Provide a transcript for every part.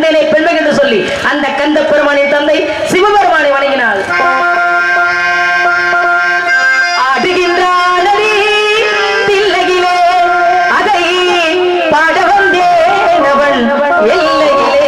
பெண்ணனை பெண்மை என்று சொல்லி அந்த கந்த பெருமானின் தந்தை சிவபெருமானை வணங்கினாள். ஆடுகின்றானடி தில்லையிலே அதை பாட வந்தேன் அவன் எல்லையிலே.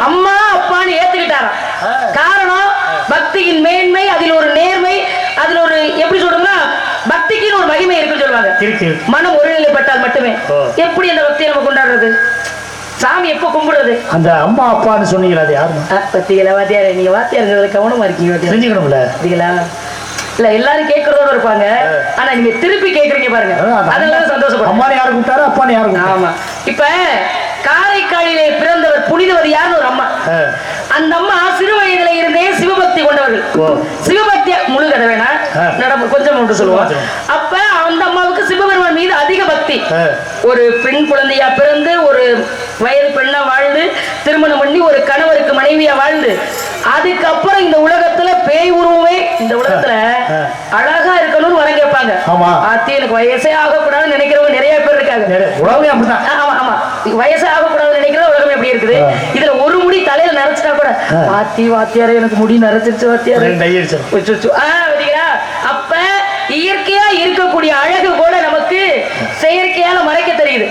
அம்மா அப்பான்னு ஏத்துக்கிட்டாராம். காரணம் பக்தியின் மேன்மை, அதில் ஒரு நேர்மை, அதில் ஒரு எப்படி சொல்றோம்னா பக்திக்குன்னு ஒரு மகிமை இருக்குன்னு சொல்லுவாங்க. மனம் ஒருநிலைப்பட்டால் மட்டுமே. எப்படி அந்த பக்தியை நம்ம கொண்டாடுறது? சாமி எப்ப கும்பிடுறது? அந்த அம்மா அப்பான்னு சொன்னீங்களா, அது யாரு? பத்திகளா வாத்தியார், நீங்க வாத்தியார் கவனமா இருக்கீங்க, தெரிஞ்சுக்கணும்ல. பத்திகளா இல்ல எல்லாரும் கேட்கறதோட இருப்பாங்க, ஆனா நீங்க திருப்பி கேக்குறீங்க பாருங்க, அதெல்லாம் சந்தோஷப்படும். அம்மா யாரு கூப்பிட்டாரு, அப்பான்னு யாரு? ஆமா. இப்ப காரைக்காலிலே பிறந்தவர் புனிதவர் யாருன்னு ஒரு அம்மா. அந்த அம்மா சிறு வயதுல இருந்தே சிவபக்தி கொண்டவர்கள். சிவபக்தி முழு கதை வேணா நடப்பு கொஞ்சம் மட்டும் சொல்லுவோம். அப்ப அந்த அம்மாவுக்கு சிவபெருமான் மீது அதிக பக்தி. ஒரு பெண் குழந்தையா பிறந்து ஒரு வயது பெண்ணா வாழ்ந்து திருமணம் பண்ணி ஒரு கணவருக்கு மனைவியா வாழ்ந்து அதுக்கப்புறம் இந்த உலகத்துல பேய் உருவமே இந்த உலகத்துல அழகா இருக்கணும்னு வர கேட்பாங்க. ஆத்தி எனக்கு வயசே ஆகக்கூடாதுன்னு நினைக்கிறவங்க நிறைய பேர் இருக்காங்க. ஆமா ஆமா, வயசே ஆகக்கூடாதுன்னு நினைக்கிறது உலகமே எப்படி இருக்குது. இதுல ஒரு முடி தலையில நரைச்சிட்டா கூட ஆத்தி வாத்தியாரே எனக்கு முடி நரைச்சிருச்சு வாத்தியாரே. அப்ப இயற்கையா இருக்கக்கூடிய அழகு கூட நமக்கு செயற்கையால மறைக்க தெரியுது.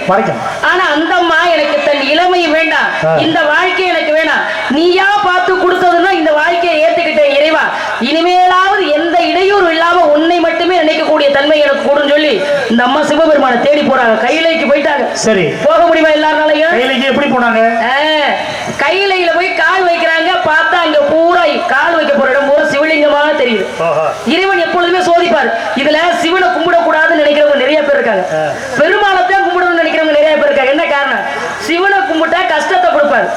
ஆனா அந்த அம்மா எனக்கு தன் இளமை வேண்டாம், இந்த வாழ்க்கை எனக்கு வேணாம், நீயா பார்த்து கொடுத்ததுன்னா இந்த வாழ்க்கையை ஏத்துக்கிட்டேன் இறைவா, இனிமேலாவது எந்த இடையூறு இல்லாம உன்னை மட்டுமே நினைக்கக்கூடிய தன்மை எனக்கு கூடும் சொல்லி இந்த அம்மா சிவபெருமானை தேடி போறாங்க. கையிலைக்கு போயிட்டாங்க. சரி, போக முடியுமா எல்லாருனாலையும்? கையிலைக்கு எப்படி போனாங்க? கையிலையில போய் கால் வைக்கிறாங்க. பார்த்தா அங்க பூரா கால் வைக்க போற இடம் பூரா சிவலிங்கமா தெரியுது. இறைவன் எப்பொழுதுமே சோதிப்பார். இதுல சிவனை கும்பிடக்கூடாது பெருமாளைத்தான் கும்பிடணும்னு நினைக்கிறவங்க நிறைய பேர் இருக்காங்க. என்ன காரணம்? சிவனை கும்பிட்டா கஷ்டத்தை கொடுப்பாரு,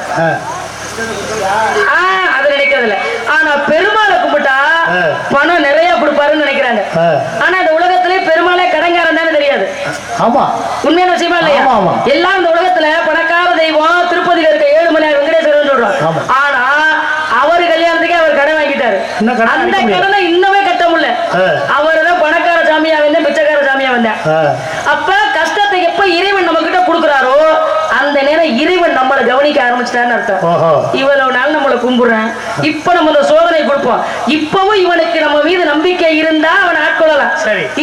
அது நினைக்கிறது இல்ல. ஆனா பெருமாளை கும்பிட்டா பணம் நிறைய கொடுப்பாருன்னு நினைக்கிறாங்க. ஆனா இந்த உலகத்திலே பெருமாளே கடங்காரன் தானே தெரியாது. ஆமா, உண்மையான விஷயமா இல்லையா? எல்லாம் இந்த உலகத்துல பணக்கார தெய்வம் திருப்பதியில இருக்க ஏழுமலையார் வெங்கடேஸ்வரன் சொல்றோம். ஆனா அவரு கல்யாணத்துக்கே அவர் கடன் வாங்கிட்டாரு. அந்த கடனை இன்னமே கட்ட முடியல. அவர்தான் பணக்கார சாமியா வந்தேன், பிச்சைக்கார சாமியா வந்தேன். அப்ப கஷ்டத்தை எப்ப இறைவன் நம்ம கிட்ட கொடுக்குறாரோ அந்த நேரம் இறைவன் நம்மளை கவனிக்க ஆரம்பிச்சிட்டான்னு அர்த்தம். இவ்வளவு நாள் நம்மளை கும்பிடுறேன், இப்ப நம்ம இந்த சோதனை கொடுப்போம். இப்பவும் இவனுக்கு நம்ம மீது நம்பிக்கை இருந்தா அவனை ஆட்கொள்ளலாம்,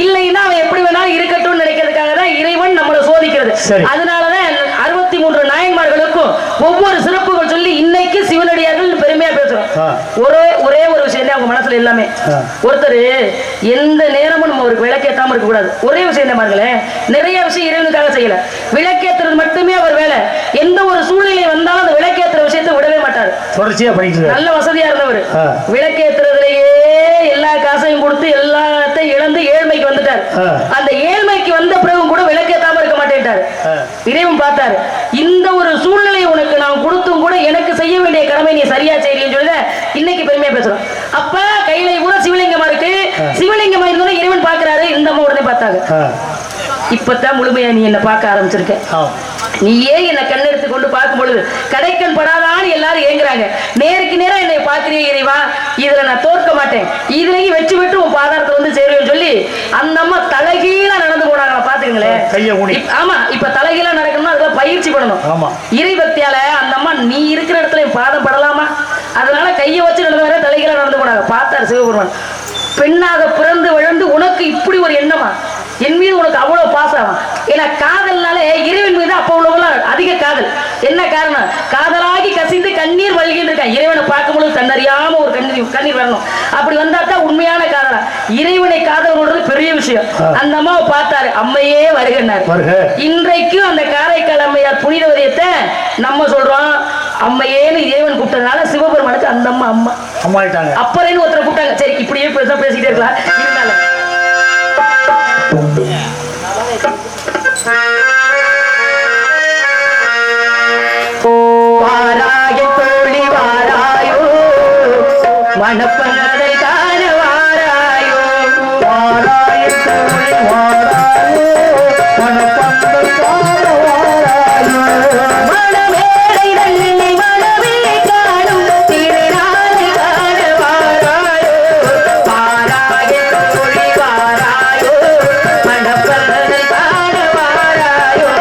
இல்லைன்னா அவன் எப்படி வேணாலும் இருக்கட்டும் நினைக்கிறதுக்காக தான் இறைவன் நம்மளை சோதிக்கிறது. அதனாலதான் 63 நாயன்மார்களுக்கும் ஒவ்வொரு சிறப்புகள் சொல்லி இன்னைக்கு சிவனடியார்கள் பெருமையா பேசுறோம். ஒரே ஒரு விஷயம் தான் அவங்க மனசுல எல்லாமே. ஒருத்தர் எந்த நேரமும் நம்ம அவருக்கு விளக்கேற்றாம இருக்க கூடாது. ஒரே விஷயம் தான் பாருங்களேன், நிறைய விஷயம் இறைவனுக்காக செய்யல, விளக்கேற்றுறது மட்டுமே அவர் வேலை. எந்த ஒரு சூழ்நிலை வந்தாலும் அந்த விளக்கேற்றுற விஷயத்தை விடவே மாட்டார், தொடர்ச்சியா பண்ணிட்டு. நல்ல வசதியா இருந்தவர் விளக்கேற்றுறதுலயே எல்லா காசையும் கொடுத்து எல்லாத்தையும் இழந்து ஏழ்மைக்கு வந்துட்டார். அந்த ஏழ்மைக்கு வந்த பிறகு கூட விளக்கேற்றாம இருக்க மாட்டேன்ட்டார். இறைவன் பார்த்தாரு, இந்த ஒரு சூழ்நிலை உனக்கு நான் கொடுத்தும் கூட எனக்கு செய்ய வேண்டிய கடமை நீ சரியா செய்யலன்னு சொல்லி இன்னைக்கு பெருமையா பேசுறோம். அப்ப கையில கூட சிவலிங்கமா இருக்கு, சிவலிங்கமா இருந்தாலும் இறைவன் பாக்குறாரு. இந்த அம்மா உடனே பார்த்தாங்க, இப்பதான் முழுமையா நீ என்ன பார்க்க ஆரம்பிச்சிருக்க, நீயே என்ன கண்ணெடுத்து கொண்டு பார்க்கும் பொழுது கடைக்கண் படாதான்னு எல்லாரும் ஏங்குறாங்க. நேருக்கு நேரம் என்னை பார்க்கிறீ இறைவா, இதுல நான் தோற்க மாட்டேன், இதுலயும் வெற்றி பெற்று உன் பாதாரத்தை வந்து சேருவேன்னு சொல்லி அந்த அம்மா தலைகீழா நடந்து போனாங்க. பாத்துக்கங்களேன். ஆமா, இப்ப தலைகீழா நடக்கணும்னா அதுல பயிற்சி பண்ணணும். இறை பக்தியால அந்த அம்மா நீ இருக்கிற இடத்துல என் பாதம் படலாமா, அதனால கையை வச்சு நடந்து வர தலைகீழா நடந்து போனாங்க. பார்த்தார் சிவபெருமான், பெண்ணாக பிறந்து வளர்ந்து உனக்கு இப்படி ஒரு எண்ணமா, என் மீது உனக்கு அவ்வளவு பாசம். ஏன்னா காதல்னாலே இறைவன் மீது அப்ப உள்ளவங்கள அதிக காதல். என்ன காரணம்? காதலாகி கசிந்து கண்ணீர் வழிகிட்டு இருக்கான். இறைவனை பார்க்கும்போது தன்னறியாம ஒரு கண்ணீர் வரணும். அப்படி வந்தா தான் உண்மையான காதலா. இறைவனை காதல் கொள்றது பெரிய விஷயம். அந்த அம்மாவை பார்த்தாரு, அம்மையே வருகின்றார். இன்றைக்கும் அந்த காரைக்கால் அம்மையார் புனித வரியத்தை நம்ம சொல்றோம், அம்மையேன்னு இறைவன் கூப்பிட்டதுனால சிவபெருமானுக்கு அந்த அம்மா அம்மா அம்மா ஆயிட்டாங்க. அப்புறம் ஒருத்தரை கூப்பிட்டாங்க. சரி, இப்படியே பேசிக்கிட்டே இருக்கலாம். இருந்தாலும் வாராய தோழி வாராயோ, மணப்பனதை காண வாராயோ, வாராய தோழி வாராயோ, மணப்பனதை காண வாராயோ, மணமேடை தள்ளி மணவே காணும் திருநாளை காண வாராயோ, வாராய தோழி வாராயோ, மணப்பனதை காண வாராயோ.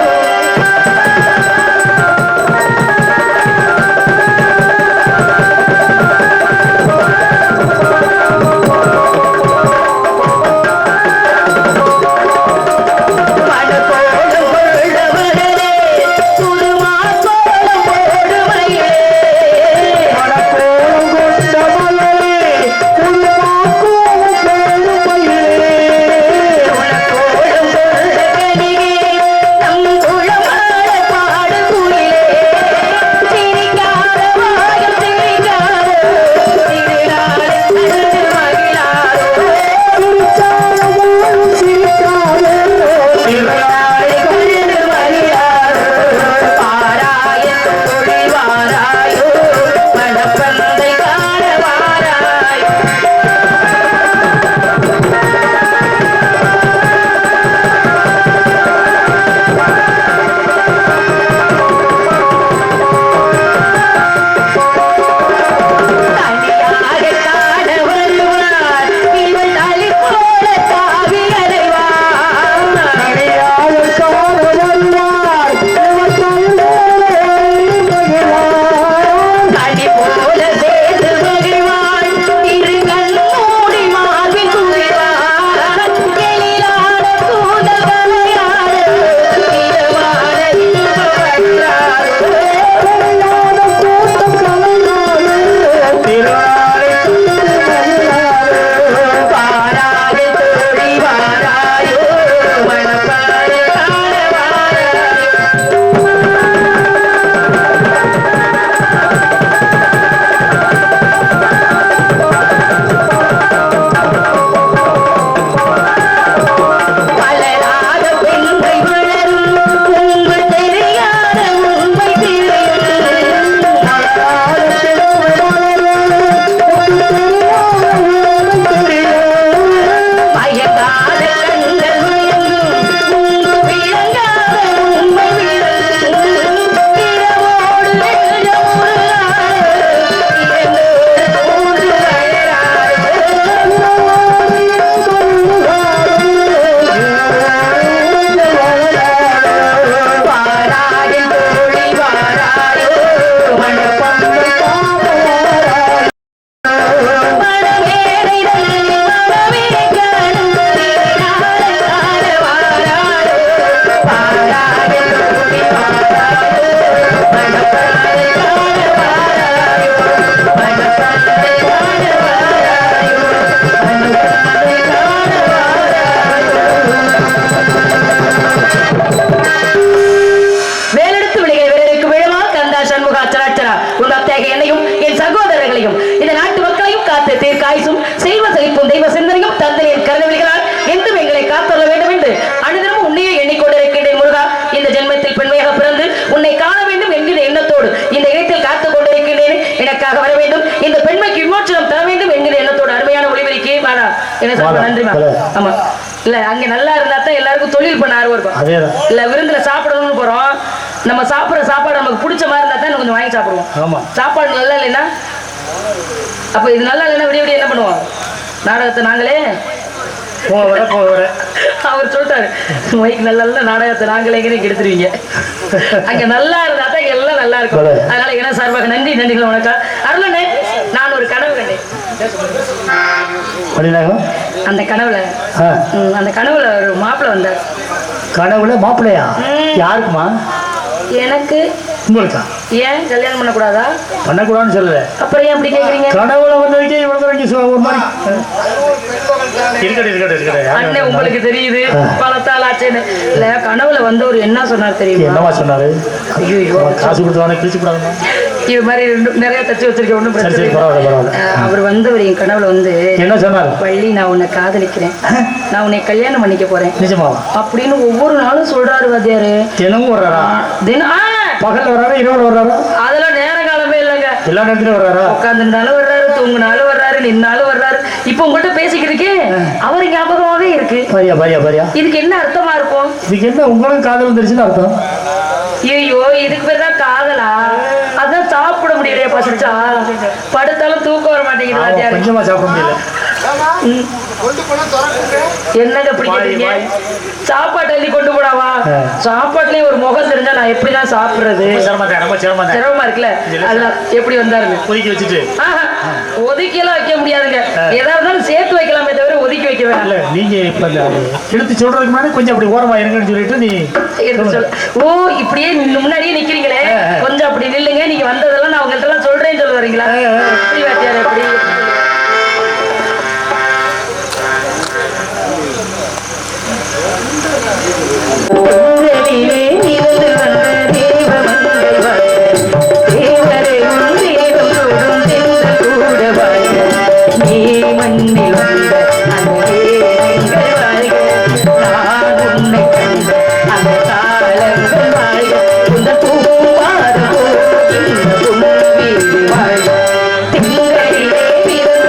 என்ன சார் நன்றிமா. ஆமா இல்ல அங்க நல்லா இருந்தா தான் எல்லாருக்கும் தொழில் பண்ண ஆர்வம் இருக்கும். இல்ல விருந்துல சாப்பிடணும்னு போறோம், நம்ம சாப்பிடுற சாப்பாடு நமக்கு பிடிச்ச மாதிரி இருந்தா தான் கொஞ்சம் வாங்கி சாப்பிடுவோம். ஆமா சாப்பாடு நல்லா இல்லைன்னா அப்ப இது நல்லா இல்லைன்னா விடிய விடிய என்ன பண்ணுவோம், நாடகத்தை நாங்களே அவர் சொல்லிட்டாரு மைக்கு நல்லா இல்ல நாடகத்தை நாங்களே கெடுத்துருவீங்க. அங்க நல்லா இருந்தா தான் எல்லாம் நல்லா இருக்கும். அதனால என்ன சார்பாக நன்றி நன்றிகள் வணக்கம். அருளனே நான் ஒரு கனவு கண்டேன். அந்த கனவுல ஒரு மாப்பிள்ளை வந்தார். கனவுல மாப்பிள்ளையா? யாருக்குமா? எனக்கு. உங்களுக்கா? ஏன் கல்யாணம் பண்ணக்கூடாதா? பண்ணக்கூடாதுன்னு சொல்லல, அப்புறம் ஏன் அப்படி கேக்குறீங்க? கனவுல வந்ததுக்கே இவ்வளவு ஒரு மாதிரி அண்ணே உங்களுக்கு தெரியுது பலத்தால் ஆச்சுன்னு. இல்ல கனவுல வந்தவர் என்ன சொன்னார் தெரியுமா? என்னவா சொன்னாரு? ஐயோ காசு கொடுத்தவனே கிழிச்சு கூடாதுமா, இது மாதிரி நிறைய தச்சு வச்சிருக்கேன், ஒன்றும் பிரச்சனை இல்லை. அவர் வந்தவர் என் கனவுல வந்து என்ன சொன்னார்? வள்ளி நான் உன்னை காதலிக்கிறேன், நான் உன்னை கல்யாணம் பண்ணிக்க போறேன் நிஜமாவா அப்படின்னு ஒவ்வொரு நாளும் சொல்றாரு வாத்தியாரு. தினமும் வர்றாரா? பகல்ல வர்றாரா இரவுல வர்றாரா? அதெல்லாம் நேர காலமே இல்லைங்க, எல்லா நேரத்திலும் வர்றாரா? உட்காந்துருந்தாலும் வர்றாரு, தூங்குனாலும் வர்றாரு, நின்னாலும் வர்றாரு. இப்ப உங்கள்கிட்ட பேசிக்கிறதுக்கு அவரு ஞாபகமாவே இருக்கு. இதுக்கு என்ன அர்த்தமா இருக்கும்? இதுக்கு என்ன உங்களுக்கு காதல் வந்துருச்சுன்னு அர்த்தம்? ஐயோ இதுக்கு பேர் தான் காதலா? அதான் சாப்பிட முடியலையா, பசிச்சா படுத்தாலும் தூக்கம் வர மாட்டேங்குது. கொஞ்சமா சாப்பிட முடியல. என்னங்க பிடிக்கிறீங்க? சாப்பாட்டு அள்ளி கொண்டு போடாவா? சாப்பாட்டுலயே ஒரு முகம் தெரிஞ்சா நான் எப்படிதான் சாப்பிடுறது? சிரமமா இருக்குல்ல. அதெல்லாம் எப்படி வந்தாருங்க ஒதுக்கி வச்சுட்டு ஒதுக்கி எல்லாம் வைக்க முடியாதுங்க, ஏதாவது சேர்த்து வைக்கலாமே தவிர ஒதுக்கி வைக்க வேண்டாம். நீங்க இப்ப எடுத்து சொல்றதுக்கு முன்னாடி கொஞ்சம் அப்படி ஓரமா இருங்கன்னு சொல்லிட்டு நீ எடுத்து சொல்ல. ஓ இப்படியே முன்னாடியே நிக்கிறீங்களே, கொஞ்சம் அப்படி நில்லுங்க, நீங்க வந்ததெல்லாம் நான் உங்கள்கிட்ட எல்லாம் சொல்றேன்னு சொல்ல வரீங்களா? எப்படி வாத்தியார் எப்படி? திங்களிலே பிறந்த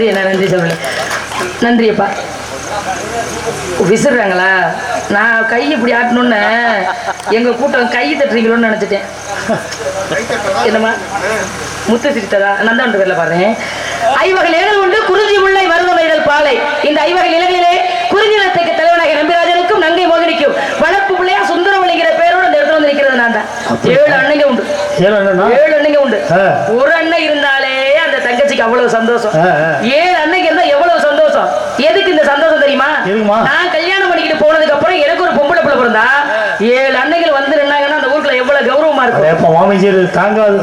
தம்பி என்ன நன்றி சொல்லல. நன்றியப்பா. விசிறாங்களா? நான் கை இப்படி ஆட்டணுன்னு எங்க கூட்டம் கை தட்டுறீங்களோன்னு நினைச்சிட்டேன். என்னம்மா முத்து சிரித்ததா? நந்தாண்டு பேர்ல பாருங்க. ஐவகை நிலங்கள் உண்டு, குறிஞ்சி முல்லை மருதமைதல் பாலை. இந்த ஐவகை நிலங்களிலே குறிஞ்சி நிலத்துக்கு தலைவனாக நம்பிராஜனுக்கும் நங்கை மோகினிக்கும் வளர்ப்பு பிள்ளையா சுந்தரவழிங்கிற பேரோடு அந்த இடத்துல வந்து நிற்கிறது நான் தான். 7 அண்ணங்க உண்டு. 7 அண்ணங்க உண்டு. ஒரு அண்ணன் இருந்தாலே அந்த தங்கச்சிக்கு அவ்வளவு சந்தோஷம். 7 அண்ணங்க இருந்தா எவ்வளவு சந்தோஷம். எதுக்கு இந்த சந்தோஷம் தெரியுமா? நான் கல்யாணம் பண்ணிக்கிட்டு போனதுக்கு அப்புறம் எனக்கு ஒரு பொம்பளை பிள்ளை பிறந்தா 7 அன்னைகள் வந்து நின்னாங்கன்னா அந்த ஊருக்குள்ள எவ்வளவு கௌரவமா இருக்கும். தாங்காது.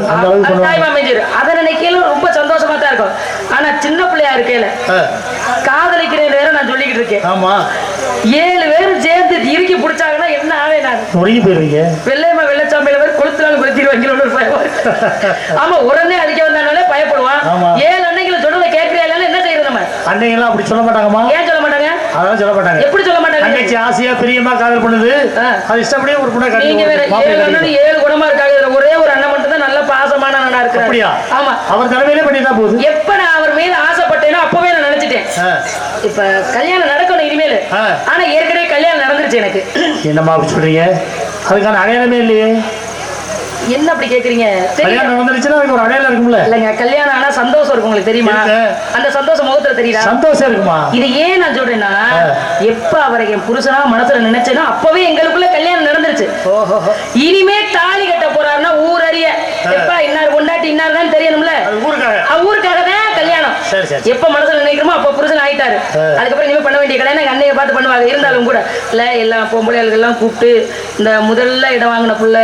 அதை நினைக்கையில ரொம்ப சந்தோஷமா தான் இருக்கும். ஆனா சின்ன பிள்ளையா இருக்கையில காதலிக்கிற நேரம் நான் சொல்லிக்கிட்டு இருக்கேன். 7 பேரும் சேர்ந்து இறுக்கி பிடிச்சாங்கன்னா என்ன ஆவே நான் வெள்ளையம்மா வெள்ளச்சாமியில பேர் கொளுத்துனாலும் கொளுத்திடுவாங்க. ஆமா உடனே அடிக்க வந்தாலே பயப்படுவான். 7 அன்னைகளை சொல்றத கேட்கிறா என்ன செய்யறது? நம்ம அன்னைங்கெல்லாம் அப்படி சொல்ல மாட்டாங்கம்மா. ஏன் சொல்ல மாட்டாங்க? அதான் சொல்ல மாட்டாங்க. எப்படி சொல்ல மாட்டாங்க? தங்கச்சி ஆசையா பிரியமா காதல் பண்ணுது, அது இஷ்டப்படியே ஒரு பொண்ணை கட்டி. நீங்க வேற 7 அண்ணன் 7 குணமா இருக்காங்க. ஒரே ஒரு அண்ணன் மட்டும் தான் நல்ல பாசமான அண்ணனா இருக்காரு. அப்படியா? ஆமா. அவர் தலைமையிலே பண்ணிதான் போகுது. எப்ப நான் அவர் மீது ஆசைப்பட்டேனோ அப்பவே நான் நினைச்சிட்டேன் இப்ப கல்யாணம் நடக்கணும் இனிமேல். ஆனா ஏற்கனவே கல்யாணம் நடந்துருச்சு எனக்கு. என்னம்மா அப்படி சொல்றீங்க? அதுக்கான அடையாளமே இல்லையே. என்ன அப்படி கேக்குறீங்க? கல்யாணம் வந்துருச்சுன்னா அதுக்கு ஒரு அடையாளம் இருக்கும்ல. இல்லங்க, கல்யாணம் ஆனா சந்தோஷம் இருக்கும். உங்களுக்கு தெரியுமா? அந்த சந்தோஷம் முகத்துல தெரியுதா? சந்தோஷம் இருக்குமா? இது ஏன் நான் சொல்றேன்னா, எப்ப அவரை என் புருஷனா மனசுல நினைச்சேனோ அப்பவே எங்களுக்குள்ள கல்யாணம் நடந்துருச்சு. இனிமே தாலி கட்ட போறாருன்னா ஊர் அறிய எப்ப இன்னார் கொண்டாட்டி இன்னார் தான் தெரியணும்ல. ஊருக்காக தான் கல்யாணம். எப்ப மனசுல நினைக்கிறோமோ அப்ப புருஷன் ஆயிட்டாரு. அதுக்கப்புறம் இனிமே பண்ண வேண்டிய கல்யாணம் எங்க அண்ணையை பார்த்து பண்ணுவாங்க. இருந்தாலும் கூட இல்ல எல்லா பொம்பளையாளுகள் எல்லாம் கூப்பிட்டு இந்த முதல்ல இடம் வாங்கின புள்ள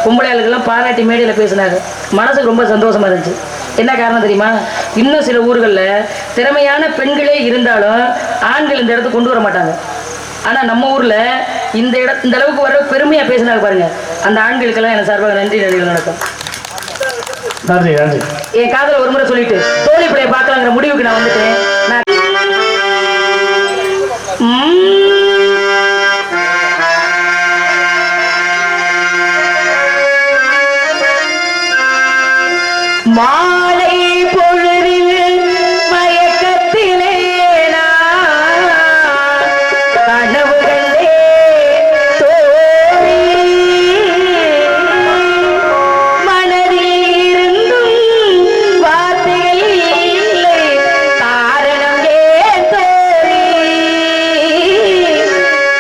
பொம்பளையாளுகள் எல்லாம் பாராட்டி மேடையில பேசினாங்க. மனசுக்கு ரொம்ப சந்தோஷமா இருந்துச்சு. என்ன காரணம் தெரியுமா? இன்னும் சில ஊர்கள்ல திறமையான பெண்களே இருந்தாலும் ஆண்கள் இந்த இடத்துக்கு கொண்டு வர மாட்டாங்க. ஆனா நம்ம ஊர்ல இந்த அளவுக்கு வர பெருமையா பேசினாங்க பாருங்க. அந்த ஆண்களுக்கெல்லாம் எனக்கு சார்பாக நன்றி நன்றிகள் நடக்கும். நன்றி நன்றி. என் காதல ஒரு முறை சொல்லிட்டு தோழி பிள்ளைய பார்க்கலாங்கிற முடிவுக்கு நான் வந்துட்டேன். மாலை பொழுதில் மயக்கத்திலே கனவு கண்டே தோழி மனதில் இருந்தும் வார்த்தைகள் இல்லை காரணம் ஏன் தோழி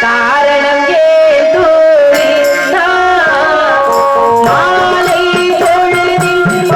காரணம் ஏன் தோழி மாலை பொழுதில்